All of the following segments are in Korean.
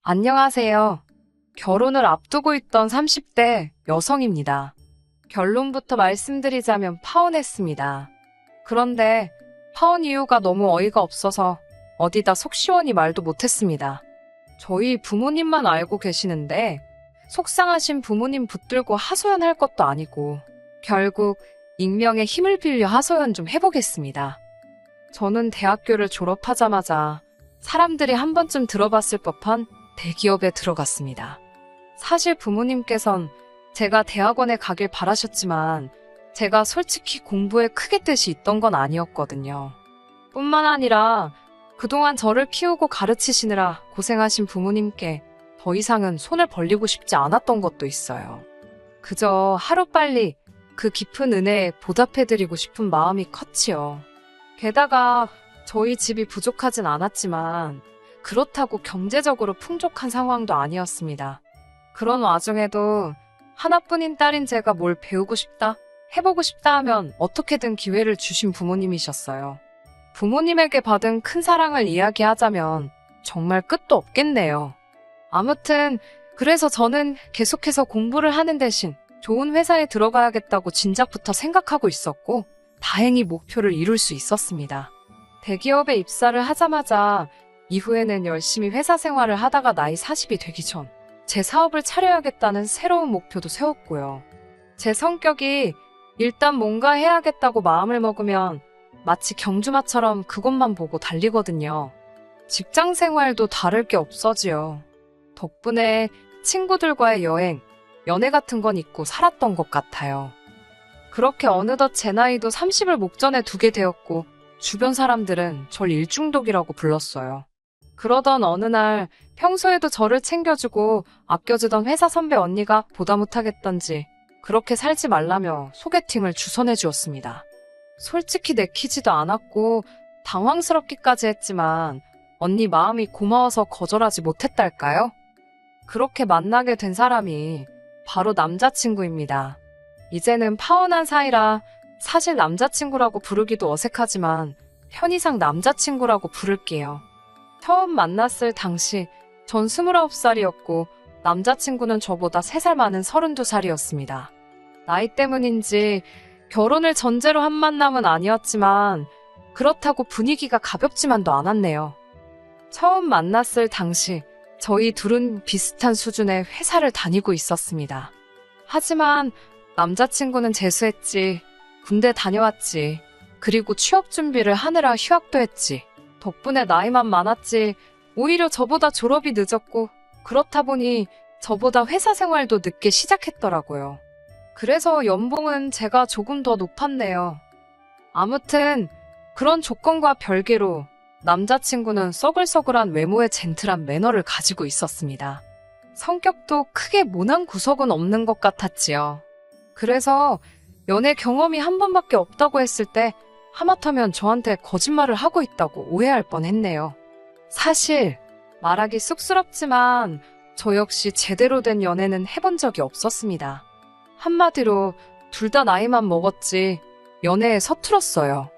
안녕하세요. 결혼을 앞두고 있던 30대 여성입니다. 결론부터 말씀드리자면 파혼했습니다. 그런데 파혼 이유가 너무 어이가 없어서 어디다 속 시원히 말도 못했습니다. 저희 부모님만 알고 계시는데 속상하신 부모님 붙들고 하소연할 것도 아니고 결국 익명의 힘을 빌려 하소연 좀 해보겠습니다. 저는 대학교를 졸업하자마자 사람들이 한 번쯤 들어봤을 법한 대기업에 들어갔습니다. 사실 부모님께선 제가 대학원에 가길 바라셨지만 제가 솔직히 공부에 크게 뜻이 있던 건 아니었거든요. 뿐만 아니라 그동안 저를 키우고 가르치시느라 고생하신 부모님께 더 이상은 손을 벌리고 싶지 않았던 것도 있어요. 그저 하루빨리 그 깊은 은혜에 보답해드리고 싶은 마음이 컸지요. 게다가 저희 집이 부족하진 않았지만 그렇다고 경제적으로 풍족한 상황도 아니었습니다. 그런 와중에도 하나뿐인 딸인 제가 뭘 배우고 싶다, 해보고 싶다 하면 어떻게든 기회를 주신 부모님이셨어요. 부모님에게 받은 큰 사랑을 이야기하자면 정말 끝도 없겠네요. 아무튼 그래서 저는 계속해서 공부를 하는 대신 좋은 회사에 들어가야겠다고 진작부터 생각하고 있었고 다행히 목표를 이룰 수 있었습니다. 대기업에 입사를 하자마자 이후에는 열심히 회사 생활을 하다가 나이 40이 되기 전 제 사업을 차려야겠다는 새로운 목표도 세웠고요. 제 성격이 일단 뭔가 해야겠다고 마음을 먹으면 마치 경주마처럼 그것만 보고 달리거든요. 직장 생활도 다를 게 없어지요. 덕분에 친구들과의 여행, 연애 같은 건 잊고 살았던 것 같아요. 그렇게 어느덧 제 나이도 30을 목전에 두게 되었고 주변 사람들은 절 일중독이라고 불렀어요. 그러던 어느 날 평소에도 저를 챙겨주고 아껴주던 회사 선배 언니가 보다 못하겠던지 그렇게 살지 말라며 소개팅을 주선해 주었습니다. 솔직히 내키지도 않았고 당황스럽기까지 했지만 언니 마음이 고마워서 거절하지 못했달까요? 그렇게 만나게 된 사람이 바로 남자친구입니다. 이제는 파혼한 사이라 사실 남자친구라고 부르기도 어색하지만 편의상 남자친구라고 부를게요. 처음 만났을 당시 전 29살이었고 남자친구는 저보다 3살 많은 32살이었습니다. 나이 때문인지 결혼을 전제로 한 만남은 아니었지만 그렇다고 분위기가 가볍지만도 않았네요. 처음 만났을 당시 저희 둘은 비슷한 수준의 회사를 다니고 있었습니다. 하지만 남자친구는 재수했지, 군대 다녀왔지, 그리고 취업 준비를 하느라 휴학도 했지. 덕분에 나이만 많았지 오히려 저보다 졸업이 늦었고 그렇다 보니 저보다 회사 생활도 늦게 시작했더라고요. 그래서 연봉은 제가 조금 더 높았네요. 아무튼 그런 조건과 별개로 남자친구는 써글써글한 외모의 젠틀한 매너를 가지고 있었습니다. 성격도 크게 모난 구석은 없는 것 같았지요. 그래서 연애 경험이 한 번밖에 없다고 했을 때 하마터면 저한테 거짓말을 하고 있다고 오해할 뻔했네요. 사실 말하기 쑥스럽지만 저 역시 제대로 된 연애는 해본 적이 없었습니다. 한마디로 둘 다 나이만 먹었지 연애에 서툴었어요.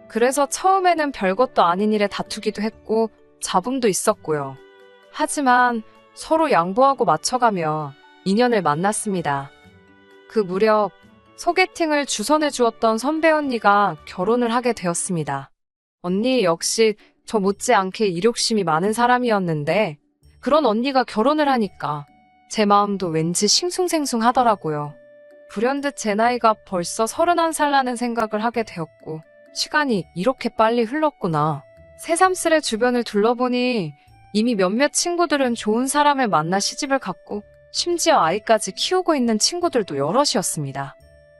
그래서 처음에는 별것도 아닌 일에 다투기도 했고 잡음도 있었고요. 하지만 서로 양보하고 맞춰가며 인연을 만났습니다. 그 무렵 소개팅을 주선해 주었던 선배 언니가 결혼을 하게 되었습니다. 언니 역시 저 못지않게 이력심이 많은 사람이었는데 그런 언니가 결혼을 하니까 제 마음도 왠지 싱숭생숭하더라고요. 불현듯 제 나이가 벌써 31살라는 생각을 하게 되었고 시간이 이렇게 빨리 흘렀구나. 새삼스레 주변을 둘러보니 이미 몇몇 친구들은 좋은 사람을 만나 시집을 갔고 심지어 아이까지 키우고 있는 친구들도 여럿이었습니다.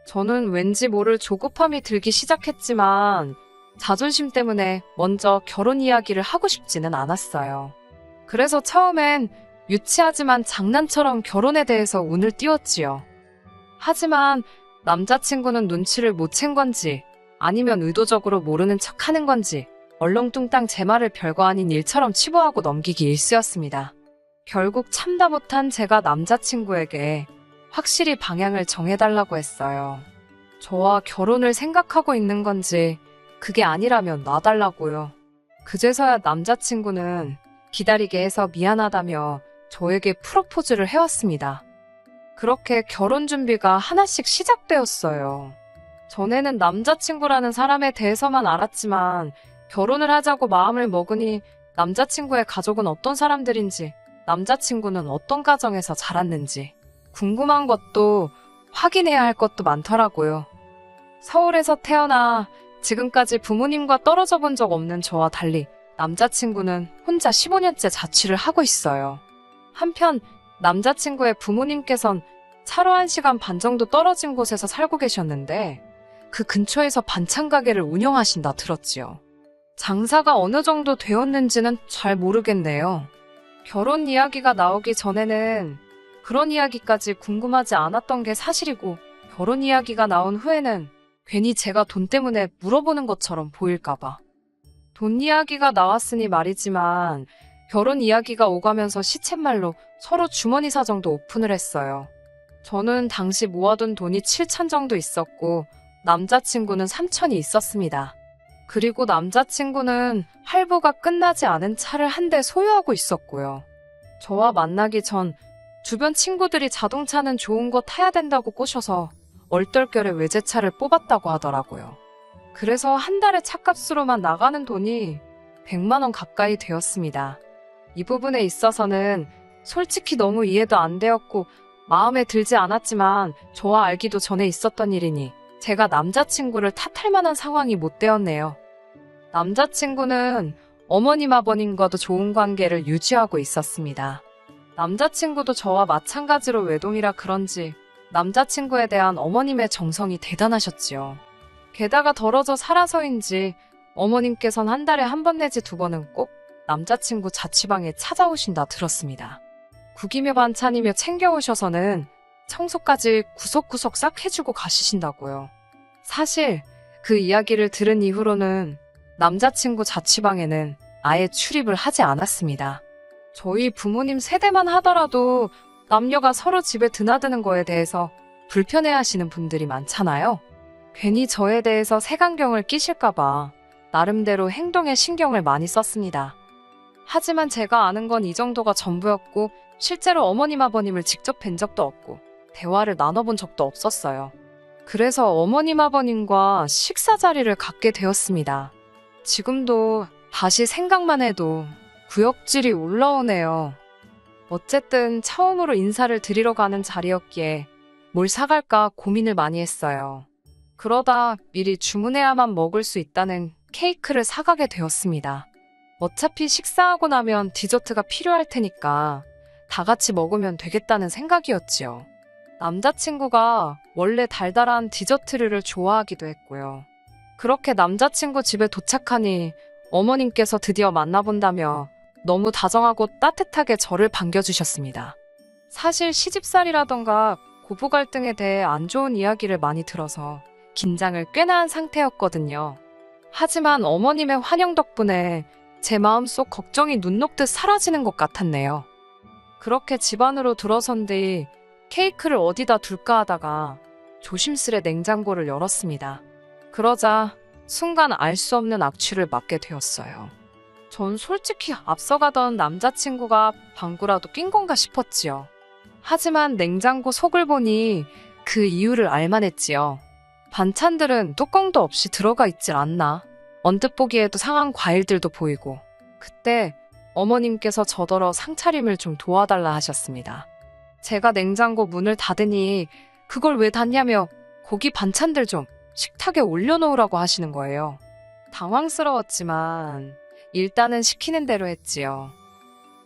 저는 왠지 모를 조급함이 들기 시작했지만 자존심 때문에 먼저 결혼 이야기를 하고 싶지는 않았어요. 그래서 처음엔 유치하지만 장난처럼 결혼에 대해서 운을 띄웠지요. 하지만 남자친구는 눈치를 못 챈 건지 아니면 의도적으로 모르는 척하는 건지 얼렁뚱땅 제 말을 별거 아닌 일처럼 치부하고 넘기기 일쑤였습니다. 결국 참다 못한 제가 남자친구에게 확실히 방향을 정해달라고 했어요. 저와 결혼을 생각하고 있는 건지 그게 아니라면 놔달라고요. 그제서야 남자친구는 기다리게 해서 미안하다며 저에게 프로포즈를 해왔습니다. 그렇게 결혼 준비가 하나씩 시작되었어요. 전에는 남자친구라는 사람에 대해서만 알았지만 결혼을 하자고 마음을 먹으니 남자친구의 가족은 어떤 사람들인지, 남자친구는 어떤 가정에서 자랐는지 궁금한 것도 확인해야 할 것도 많더라고요. 서울에서 태어나 지금까지 부모님과 떨어져 본 적 없는 저와 달리 남자친구는 혼자 15년째 자취를 하고 있어요. 한편 남자친구의 부모님께선 차로 1시간 반 정도 떨어진 곳에서 살고 계셨는데 그 근처에서 반찬 가게를 운영하신다 들었지요. 장사가 어느 정도 되었는지는 잘 모르겠네요. 결혼 이야기가 나오기 전에는 그런 이야기까지 궁금하지 않았던 게 사실이고, 결혼 이야기가 나온 후에는 괜히 제가 돈 때문에 물어보는 것처럼 보일까봐. 돈 이야기가 나왔으니 말이지만 결혼 이야기가 오가면서 시쳇말로 서로 주머니 사정도 오픈을 했어요. 저는 당시 모아둔 돈이 7천 정도 있었고 남자친구는 3천이 있었습니다. 그리고 남자친구는 할부가 끝나지 않은 차를 한 대 소유하고 있었고요. 저와 만나기 전 주변 친구들이 자동차는 좋은 거 타야 된다고 꼬셔서 얼떨결에 외제차를 뽑았다고 하더라고요. 그래서 한 달에 차값으로만 나가는 돈이 100만 원 가까이 되었습니다. 이 부분에 있어서는 솔직히 너무 이해도 안 되었고 마음에 들지 않았지만 저와 알기도 전에 있었던 일이니 제가 남자친구를 탓할 만한 상황이 못 되었네요. 남자친구는 어머님 아버님과도 좋은 관계를 유지하고 있었습니다. 남자친구도 저와 마찬가지로 외동이라 그런지 남자친구에 대한 어머님의 정성이 대단하셨지요. 게다가 덜어져 살아서인지 어머님께선 한 달에 한 번 내지 2번은 꼭 남자친구 자취방에 찾아오신다 들었습니다. 국이며 반찬이며 챙겨오셔서는 청소까지 구석구석 싹 해주고 가시신다고요. 사실 그 이야기를 들은 이후로는 남자친구 자취방에는 아예 출입을 하지 않았습니다. 저희 부모님 세대만 하더라도 남녀가 서로 집에 드나드는 거에 대해서 불편해하시는 분들이 많잖아요. 괜히 저에 대해서 색안경을 끼실까봐 나름대로 행동에 신경을 많이 썼습니다. 하지만 제가 아는 건 이 정도가 전부였고 실제로 어머님 아버님을 직접 뵌 적도 없고 대화를 나눠본 적도 없었어요. 그래서 어머님 아버님과 식사 자리를 갖게 되었습니다. 지금도 다시 생각만 해도 구역질이 올라오네요. 어쨌든 처음으로 인사를 드리러 가는 자리였기에 뭘 사갈까 고민을 많이 했어요. 그러다 미리 주문해야만 먹을 수 있다는 케이크를 사가게 되었습니다. 어차피 식사하고 나면 디저트가 필요할 테니까 다 같이 먹으면 되겠다는 생각이었지요. 남자친구가 원래 달달한 디저트류를 좋아하기도 했고요. 그렇게 남자친구 집에 도착하니 어머님께서 드디어 만나본다며 너무 다정하고 따뜻하게 저를 반겨주셨습니다. 사실 시집살이라던가 고부 갈등에 대해 안 좋은 이야기를 많이 들어서 긴장을 꽤나 한 상태였거든요. 하지만 어머님의 환영 덕분에 제 마음속 걱정이 눈 녹듯 사라지는 것 같았네요. 그렇게 집 안으로 들어선 뒤 케이크를 어디다 둘까 하다가 조심스레 냉장고를 열었습니다. 그러자 순간 알 수 없는 악취를 맡게 되었어요. 전 솔직히 앞서가던 남자친구가 방구라도 낀 건가 싶었지요. 하지만 냉장고 속을 보니 그 이유를 알만했지요. 반찬들은 뚜껑도 없이 들어가 있질 않나. 언뜻 보기에도 상한 과일들도 보이고. 그때 어머님께서 저더러 상차림을 좀 도와달라 하셨습니다. 제가 냉장고 문을 닫으니 그걸 왜 닫냐며 고기 반찬들 좀 식탁에 올려놓으라고 하시는 거예요. 당황스러웠지만 일단은 시키는 대로 했지요.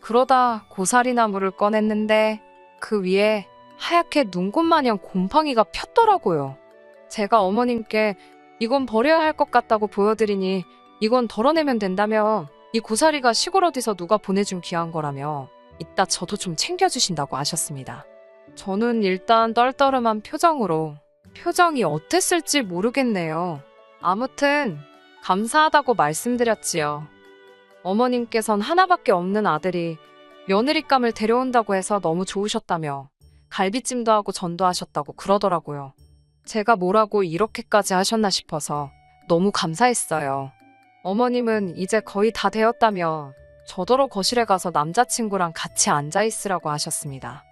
그러다 고사리나물을 꺼냈는데 그 위에 하얗게 눈꽃마냥 곰팡이가 폈더라고요. 제가 어머님께 이건 버려야 할 것 같다고 보여드리니 이건 덜어내면 된다며 이 고사리가 시골 어디서 누가 보내준 귀한 거라며 이따 저도 좀 챙겨주신다고 하셨습니다. 저는 일단 떨떠름한 표정으로 표정이 어땠을지 모르겠네요. 아무튼 감사하다고 말씀드렸지요. 어머님께선 하나밖에 없는 아들이 며느리감을 데려온다고 해서 너무 좋으셨다며 갈비찜도 하고 전도 하셨다고 그러더라고요. 제가 뭐라고 이렇게까지 하셨나 싶어서 너무 감사했어요. 어머님은 이제 거의 다 되었다며 저더러 거실에 가서 남자친구랑 같이 앉아있으라고 하셨습니다.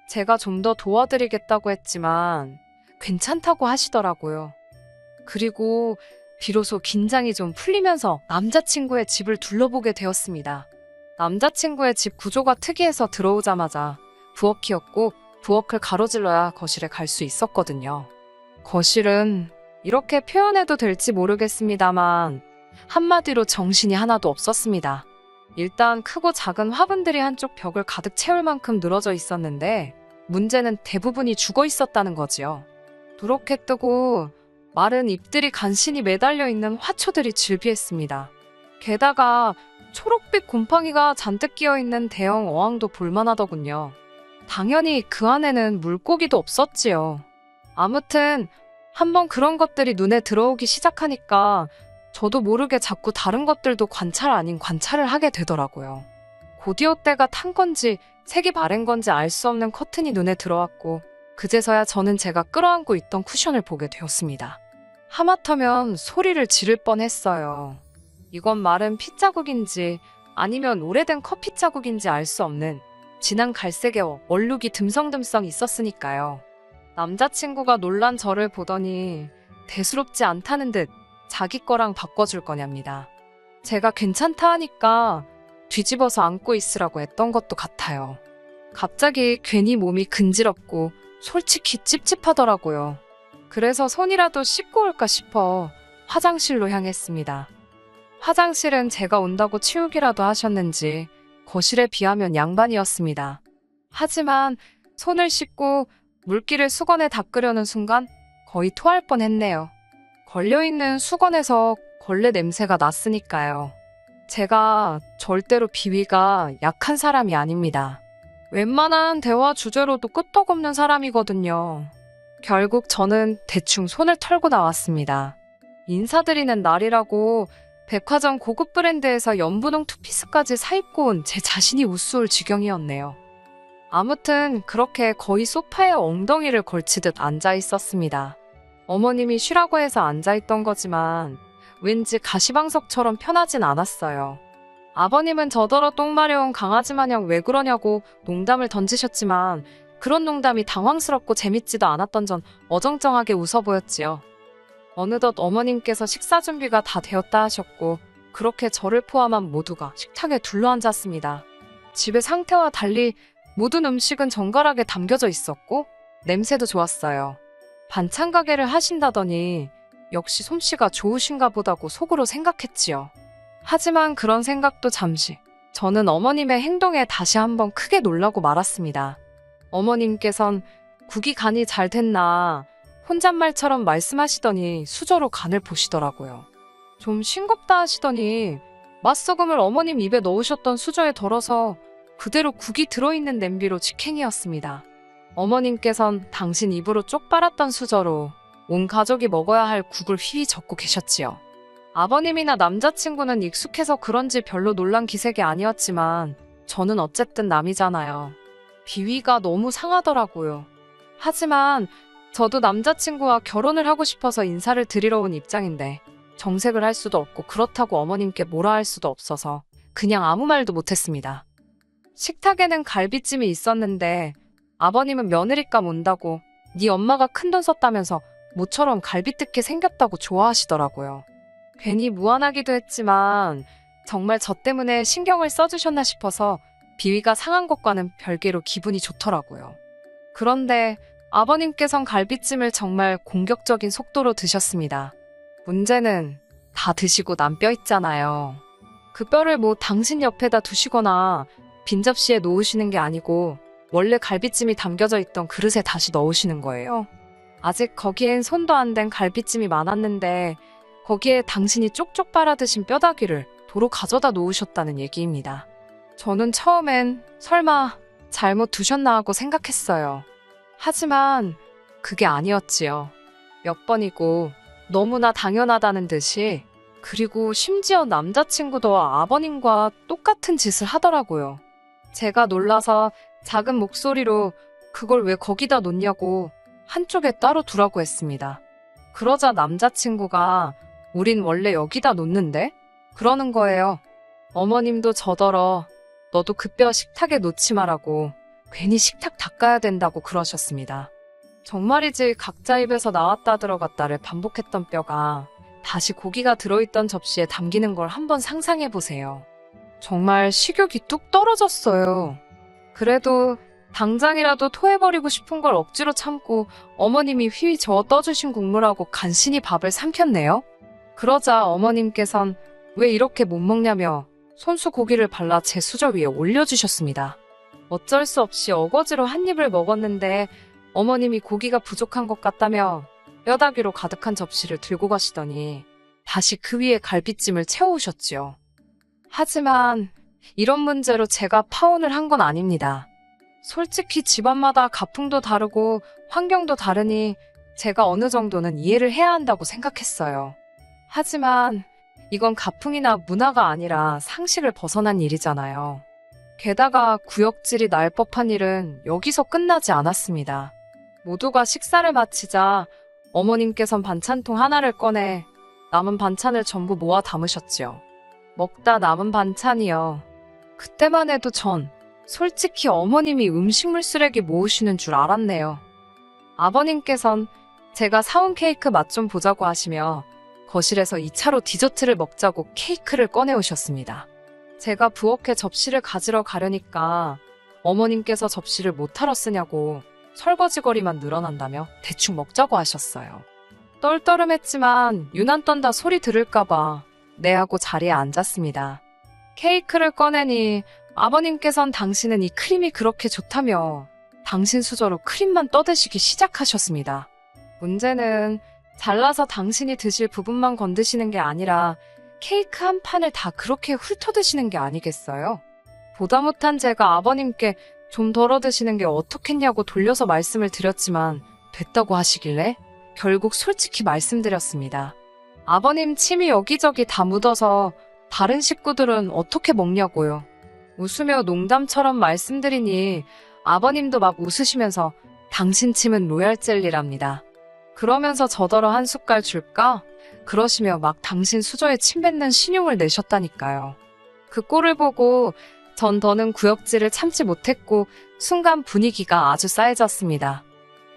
제가 좀 더 도와드리겠다고 했지만 괜찮다고 하시더라고요. 그리고 비로소 긴장이 좀 풀리면서 남자친구의 집을 둘러보게 되었습니다. 남자친구의 집 구조가 특이해서 들어오자마자 부엌이었고 부엌을 가로질러야 거실에 갈 수 있었거든요. 거실은 이렇게 표현해도 될지 모르겠습니다만 한마디로 정신이 하나도 없었습니다. 일단 크고 작은 화분들이 한쪽 벽을 가득 채울 만큼 늘어져 있었는데 문제는 대부분이 죽어 있었다는 거지요. 누렇게 뜨고 마른 잎들이 간신히 매달려 있는 화초들이 즐비했습니다. 게다가 초록빛 곰팡이가 잔뜩 끼어있는 대형 어항도 볼만하더군요. 당연히 그 안에는 물고기도 없었지요. 아무튼 한번 그런 것들이 눈에 들어오기 시작하니까 저도 모르게 자꾸 다른 것들도 관찰 아닌 관찰을 하게 되더라고요. 곧이어 때가 탄 건지 색이 바랜 건지 알 수 없는 커튼이 눈에 들어왔고 그제서야 저는 제가 끌어안고 있던 쿠션을 보게 되었습니다. 하마터면 소리를 지를 뻔했어요. 이건 마른 핏자국인지 아니면 오래된 커피 자국인지 알 수 없는 진한 갈색의 얼룩이 듬성듬성 있었으니까요. 남자친구가 놀란 저를 보더니 대수롭지 않다는 듯 자기 거랑 바꿔줄 거냐입니다. 제가 괜찮다 하니까 뒤집어서 안고 있으라고 했던 것도 같아요. 갑자기 괜히 몸이 근지럽고 솔직히 찝찝하더라고요. 그래서 손이라도 씻고 올까 싶어 화장실로 향했습니다. 화장실은 제가 온다고 치우기라도 하셨는지 거실에 비하면 양반이었습니다. 하지만 손을 씻고 물기를 수건에 닦으려는 순간 거의 토할 뻔했네요. 걸려있는 수건에서 걸레 냄새가 났으니까요. 제가 절대로 비위가 약한 사람이 아닙니다. 웬만한 대화 주제로도 끄떡없는 사람이거든요. 결국 저는 대충 손을 털고 나왔습니다. 인사드리는 날이라고 백화점 고급 브랜드에서 연분홍 투피스까지 사입고 온 제 자신이 우스울 지경이었네요. 아무튼 그렇게 거의 소파에 엉덩이를 걸치듯 앉아 있었습니다. 어머님이 쉬라고 해서 앉아있던 거지만 왠지 가시방석처럼 편하진 않았어요. 아버님은 저더러 똥 마려운 강아지 마냥 왜 그러냐고 농담을 던지셨지만 그런 농담이 당황스럽고 재밌지도 않았던 전 어정쩡하게 웃어 보였지요. 어느덧 어머님께서 식사 준비가 다 되었다 하셨고 그렇게 저를 포함한 모두가 식탁에 둘러앉았습니다. 집의 상태와 달리 모든 음식은 정갈하게 담겨져 있었고 냄새도 좋았어요. 반찬 가게를 하신다더니 역시 솜씨가 좋으신가 보다고 속으로 생각했지요. 하지만 그런 생각도 잠시. 저는 어머님의 행동에 다시 한번 크게 놀라고 말았습니다. 어머님께선 국이 간이 잘 됐나 혼잣말처럼 말씀하시더니 수저로 간을 보시더라고요. 좀 싱겁다 하시더니 맛소금을 어머님 입에 넣으셨던 수저에 덜어서 그대로 국이 들어있는 냄비로 직행이었습니다. 어머님께선 당신 입으로 쪽 빨았던 수저로 온 가족이 먹어야 할 국을 휘휘 젓고 계셨지요. 아버님이나 남자친구는 익숙해서 그런지 별로 놀란 기색이 아니었지만 저는 어쨌든 남이잖아요. 비위가 너무 상하더라고요. 하지만 저도 남자친구와 결혼을 하고 싶어서 인사를 드리러 온 입장인데 정색을 할 수도 없고 그렇다고 어머님께 뭐라 할 수도 없어서 그냥 아무 말도 못했습니다. 식탁에는 갈비찜이 있었는데 아버님은 며느리감 온다고 네 엄마가 큰돈 썼다면서 모처럼 갈비 뜯게 생겼다고 좋아하시더라고요. 괜히 무안하기도 했지만 정말 저 때문에 신경을 써주셨나 싶어서 비위가 상한 것과는 별개로 기분이 좋더라고요. 그런데 아버님께선 갈비찜을 정말 공격적인 속도로 드셨습니다. 문제는 다 드시고 난 뼈 있잖아요. 그 뼈를 뭐 당신 옆에다 두시거나 빈 접시에 놓으시는 게 아니고 원래 갈비찜이 담겨져 있던 그릇에 다시 넣으시는 거예요. 아직 거기엔 손도 안 댄 갈비찜이 많았는데 거기에 당신이 쪽쪽 빨아 드신 뼈다귀를 도로 가져다 놓으셨다는 얘기입니다. 저는 처음엔 설마 잘못 두셨나 하고 생각했어요. 하지만 그게 아니었지요. 몇 번이고 너무나 당연하다는 듯이 그리고 심지어 남자친구도 아버님과 똑같은 짓을 하더라고요. 제가 놀라서 작은 목소리로 그걸 왜 거기다 놓냐고 한쪽에 따로 두라고 했습니다. 그러자 남자친구가 우린 원래 여기다 놓는데? 그러는 거예요. 어머님도 저더러 너도 그 뼈 식탁에 놓지 말라고 괜히 식탁 닦아야 된다고 그러셨습니다. 정말이지 각자 입에서 나왔다 들어갔다를 반복했던 뼈가 다시 고기가 들어있던 접시에 담기는 걸 한번 상상해 보세요. 정말 식욕이 뚝 떨어졌어요. 그래도 당장이라도 토해버리고 싶은 걸 억지로 참고 어머님이 휘휘 저어 떠주신 국물하고 간신히 밥을 삼켰네요. 그러자 어머님께선 왜 이렇게 못 먹냐며 손수 고기를 발라 제 수저 위에 올려주셨습니다. 어쩔 수 없이 어거지로 한 입을 먹었는데 어머님이 고기가 부족한 것 같다며 뼈다귀로 가득한 접시를 들고 가시더니 다시 그 위에 갈비찜을 채워오셨지요. 하지만 이런 문제로 제가 파혼을 한 건 아닙니다. 솔직히 집안마다 가풍도 다르고 환경도 다르니 제가 어느 정도는 이해를 해야 한다고 생각했어요. 하지만 이건 가풍이나 문화가 아니라 상식을 벗어난 일이잖아요. 게다가 구역질이 날 법한 일은 여기서 끝나지 않았습니다. 모두가 식사를 마치자 어머님께선 반찬통 하나를 꺼내 남은 반찬을 전부 모아 담으셨지요. 먹다 남은 반찬이요. 그때만 해도 전 솔직히 어머님이 음식물 쓰레기 모으시는 줄 알았네요. 아버님께선 제가 사온 케이크 맛 좀 보자고 하시며 거실에서 2차로 디저트를 먹자고 케이크를 꺼내오셨습니다. 제가 부엌에 접시를 가지러 가려니까 어머님께서 접시를 못하러 쓰냐고 설거지거리만 늘어난다며 대충 먹자고 하셨어요. 떨떠름했지만 유난 떤다 소리 들을까봐 네 하고 자리에 앉았습니다. 케이크를 꺼내니 아버님께선 당신은 이 크림이 그렇게 좋다며 당신 수저로 크림만 떠드시기 시작하셨습니다. 문제는 잘라서 당신이 드실 부분만 건드시는 게 아니라 케이크 한 판을 다 그렇게 훑어드시는 게 아니겠어요? 보다 못한 제가 아버님께 좀 덜어 드시는 게 어떻겠냐고 돌려서 말씀을 드렸지만 됐다고 하시길래 결국 솔직히 말씀드렸습니다. 아버님 침이 여기저기 다 묻어서 다른 식구들은 어떻게 먹냐고요. 웃으며 농담처럼 말씀드리니 아버님도 막 웃으시면서 당신 침은 로얄 젤리랍니다. 그러면서 저더러 한 숟갈 줄까? 그러시며 막 당신 수저에 침 뱉는 신용을 내셨다니까요. 그 꼴을 보고 전 더는 구역질을 참지 못했고 순간 분위기가 아주 싸해졌습니다.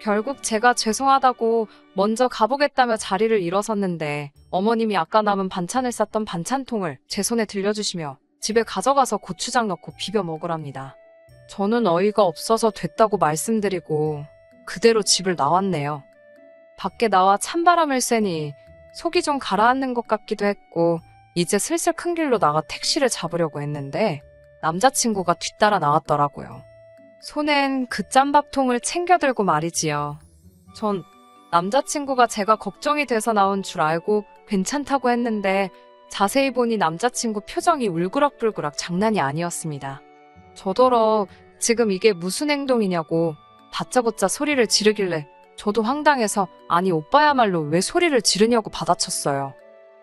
결국 제가 죄송하다고 먼저 가보겠다며 자리를 일어섰는데 어머님이 아까 남은 반찬을 쌌던 반찬통을 제 손에 들려주시며 집에 가져가서 고추장 넣고 비벼 먹으랍니다. 저는 어이가 없어서 됐다고 말씀드리고 그대로 집을 나왔네요. 밖에 나와 찬바람을 쐬니 속이 좀 가라앉는 것 같기도 했고 이제 슬슬 큰 길로 나가 택시를 잡으려고 했는데 남자친구가 뒤따라 나왔더라고요. 손엔 그 짬밥통을 챙겨 들고 말이지요. 전 남자친구가 제가 걱정이 돼서 나온 줄 알고 괜찮다고 했는데 자세히 보니 남자친구 표정이 울그락불그락 장난이 아니었습니다. 저더러 지금 이게 무슨 행동이냐고 다짜고짜 소리를 지르길래 저도 황당해서 아니 오빠야말로 왜 소리를 지르냐고 받아쳤어요.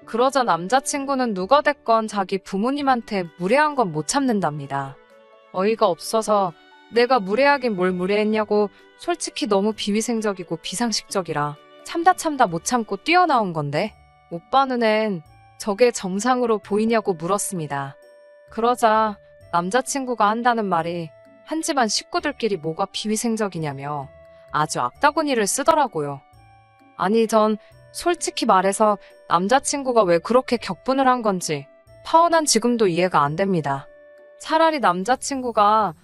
그러자 남자친구는 누가 됐건 자기 부모님한테 무례한 건 못 참는답니다. 어이가 없어서 내가 무례하긴 뭘 무례했냐고 솔직히 너무 비위생적이고 비상식적이라 참다 못 참고 뛰어나온 건데 오빠 눈엔 저게 정상으로 보이냐고 물었습니다. 그러자 남자친구가 한다는 말이 한 집안 식구들끼리 뭐가 비위생적이냐며 아주 악다구니를 쓰더라고요. 아니 전 솔직히 말해서 남자친구가 왜 그렇게 격분을 한 건지 파혼한 지금도 이해가 안 됩니다. 차라리 남자친구가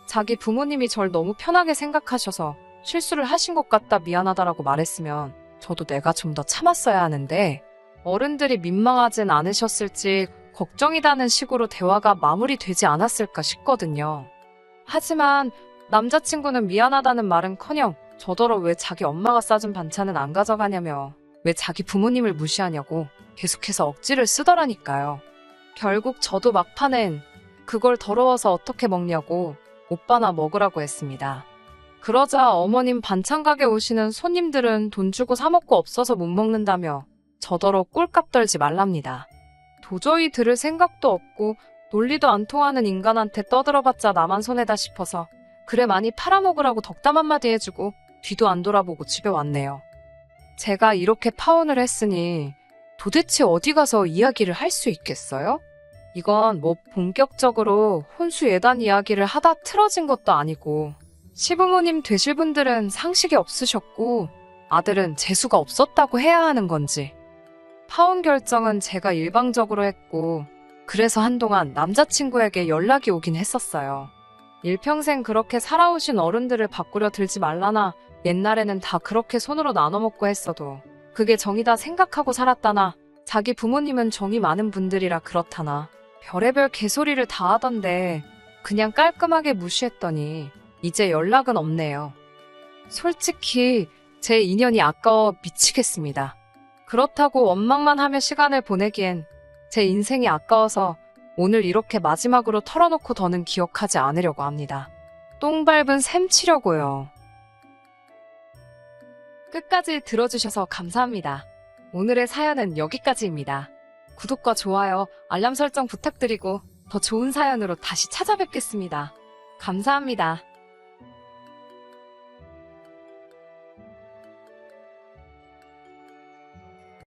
자기 부모님이 절 너무 편하게 생각하셔서 실수를 하신 것 같다 미안하다라고 말했으면 저도 내가 좀 더 참았어야 하는데 어른들이 민망하진 않으셨을지 걱정이다는 식으로 대화가 마무리되지 않았을까 싶거든요. 하지만 남자친구는 미안하다는 말은커녕 저더러 왜 자기 엄마가 싸준 반찬은 안 가져가냐며 왜 자기 부모님을 무시하냐고 계속해서 억지를 쓰더라니까요. 결국 저도 막판엔 그걸 더러워서 어떻게 먹냐고 오빠나 먹으라고 했습니다. 그러자 어머님 반찬 가게 오시는 손님들은 돈 주고 사 먹고 없어서 못 먹는다며 저더러 꼴값 떨지 말랍니다. 도저히 들을 생각도 없고 논리도 안 통하는 인간한테 떠들어봤자 나만 손해다 싶어서 그래 많이 팔아먹으라고 덕담 한마디 해주고 뒤도 안 돌아보고 집에 왔네요. 제가 이렇게 파혼을 했으니 도대체 어디 가서 이야기를 할 수 있겠어요? 이건 뭐 본격적으로 혼수 예단 이야기를 하다 틀어진 것도 아니고 시부모님 되실 분들은 상식이 없으셨고 아들은 재수가 없었다고 해야 하는 건지 파혼 결정은 제가 일방적으로 했고 그래서 한동안 남자친구에게 연락이 오긴 했었어요. 일평생 그렇게 살아오신 어른들을 바꾸려 들지 말라나 옛날에는 다 그렇게 손으로 나눠 먹고 했어도 그게 정이다 생각하고 살았다나 자기 부모님은 정이 많은 분들이라 그렇다나 별의별 개소리를 다 하던데 그냥 깔끔하게 무시했더니 이제 연락은 없네요. 솔직히 제 인연이 아까워 미치겠습니다. 그렇다고 원망만 하며 시간을 보내기엔 제 인생이 아까워서 오늘 이렇게 마지막으로 털어놓고 더는 기억하지 않으려고 합니다. 똥 밟은 셈 치려고요. 끝까지 들어주셔서 감사합니다. 오늘의 사연은 여기까지입니다. 구독과 좋아요, 알람 설정 부탁드리고 더 좋은 사연으로 다시 찾아뵙겠습니다. 감사합니다.